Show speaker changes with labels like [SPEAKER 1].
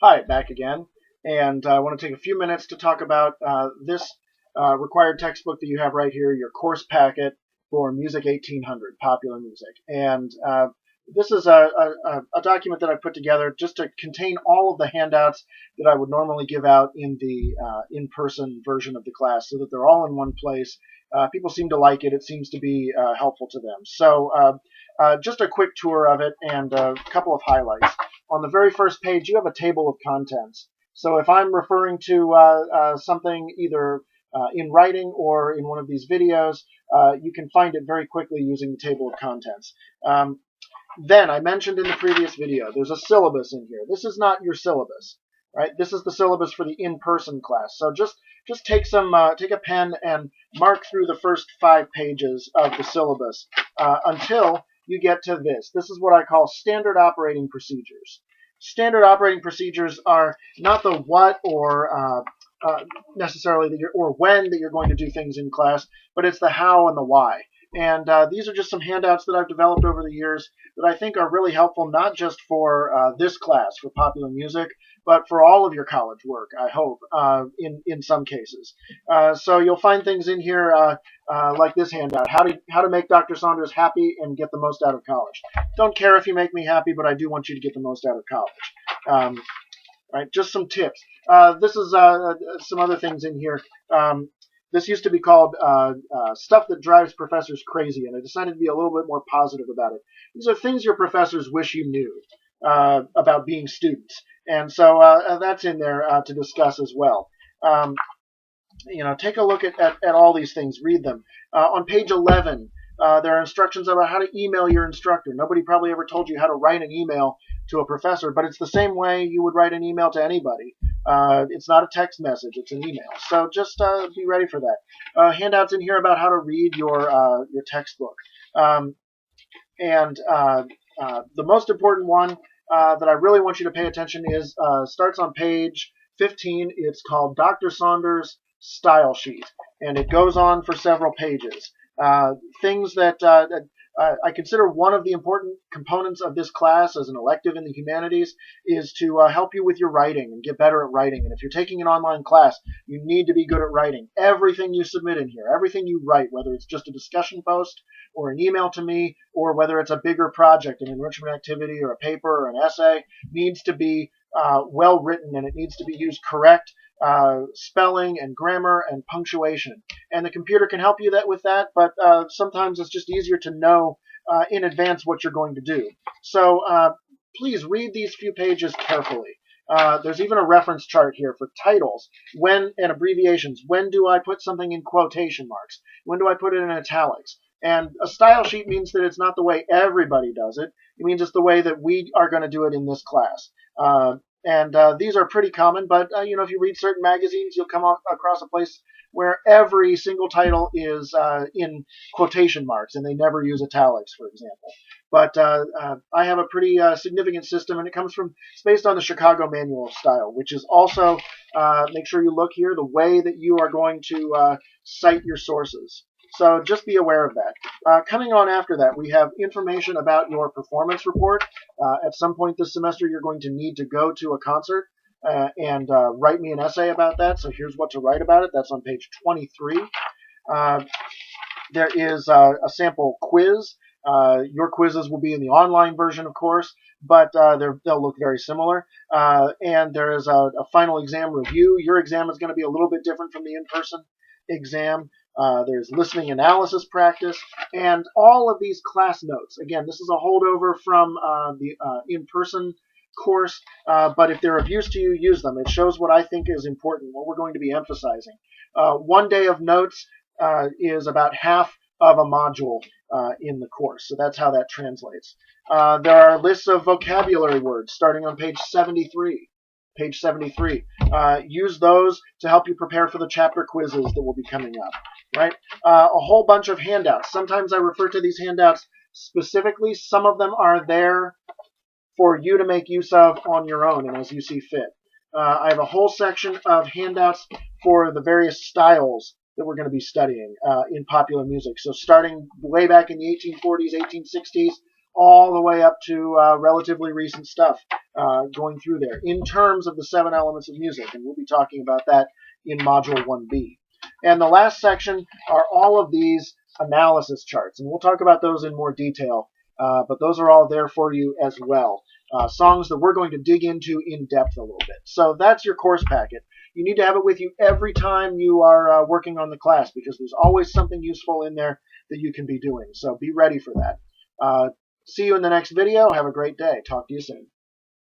[SPEAKER 1] Hi, back again. And I want to take a few minutes to talk about this required textbook that you have right here, your course packet for Music 1800, popular music. And this is a document that I put together just to contain all of the handouts that I would normally give out in the in-person version of the class so that they're all in one place. People seem to like it. It seems to be helpful to them. So just a quick tour of it and a couple of highlights. On the very first page, you have a table of contents. So if I'm referring to something either in writing or in one of these videos, you can find it very quickly using the table of contents. Then I mentioned in the previous video, there's a syllabus in here. This is not your syllabus, right? This is the syllabus for the in-person class. So just take a pen and mark through the first 5 pages of the syllabus until you get to this. This is what I call standard operating procedures. Standard operating procedures are not the what or necessarily or when that you're going to do things in class, but it's the how and the why. And these are just some handouts that I've developed over the years that I think are really helpful, not just for this class, for popular music, but for all of your college work, I hope, in some cases. So you'll find things in here like this handout, how to make Dr. Saunders happy and get the most out of college. Don't care if you make me happy, but I do want you to get the most out of college. Right, just some tips. This is some other things in here. This used to be called stuff that drives professors crazy, and I decided to be a little bit more positive about it. These are things your professors wish you knew about being students, and so that's in there to discuss as well. Take a look at all these things, read them. On page 11, there are instructions about how to email your instructor. Nobody probably ever told you how to write an email to a professor, but it's the same way you would write an email to anybody. It's not a text message, it's an email. So just be ready for that. Handouts in here about how to read your textbook. And the most important one that I really want you to pay attention is starts on page 15. It's called Dr. Saunders Style Sheet, and it goes on for several pages. Things that I consider one of the important components of this class as an elective in the humanities is to help you with your writing and get better at writing. And if you're taking an online class, you need to be good at writing. Everything you submit in here, everything you write, whether it's just a discussion post or an email to me, or whether it's a bigger project, an enrichment activity or a paper or an essay, needs to be well written, and it needs to be used correct spelling and grammar and punctuation. And the computer can help you with that, but sometimes it's just easier to know in advance what you're going to do. So please read these few pages carefully. There's even a reference chart here for titles and abbreviations. When do I put something in quotation marks? When do I put it in italics? And a style sheet means that it's not the way everybody does it. It means it's the way that we are going to do it in this class. And these are pretty common, but if you read certain magazines, you'll come across a place where every single title is in quotation marks, and they never use italics, for example. But I have a pretty significant system, and it's based on the Chicago Manual of Style, which is also, make sure you look here, the way that you are going to cite your sources. So just be aware of that. Coming on after that, we have information about your performance report. At some point this semester, you're going to need to go to a concert and write me an essay about that. So here's what to write about it. That's on page 23. There is a sample quiz. Your quizzes will be in the online version, of course, but they'll look very similar. And there is a final exam review. Your exam is going to be a little bit different from the in-person exam. There's listening analysis practice, and all of these class notes. Again, this is a holdover from the in-person course, but if they're of use to you, use them. It shows what I think is important, what we're going to be emphasizing. 1 day of notes is about half of a module in the course, so that's how that translates. There are lists of vocabulary words starting on page 73. Page 73. Use those to help you prepare for the chapter quizzes that will be coming up. Right? A whole bunch of handouts. Sometimes I refer to these handouts specifically. Some of them are there for you to make use of on your own and as you see fit. I have a whole section of handouts for the various styles that we're going to be studying in popular music. So starting way back in the 1840s, 1860s, all the way up to relatively recent stuff going through there in terms of the 7 elements of music. And we'll be talking about that in Module 1B. And the last section are all of these analysis charts. And we'll talk about those in more detail. But those are all there for you as well. Songs that we're going to dig into in depth a little bit. So that's your course packet. You need to have it with you every time you are working on the class, because there's always something useful in there that you can be doing. So be ready for that. See you in the next video. Have a great day. Talk to you soon.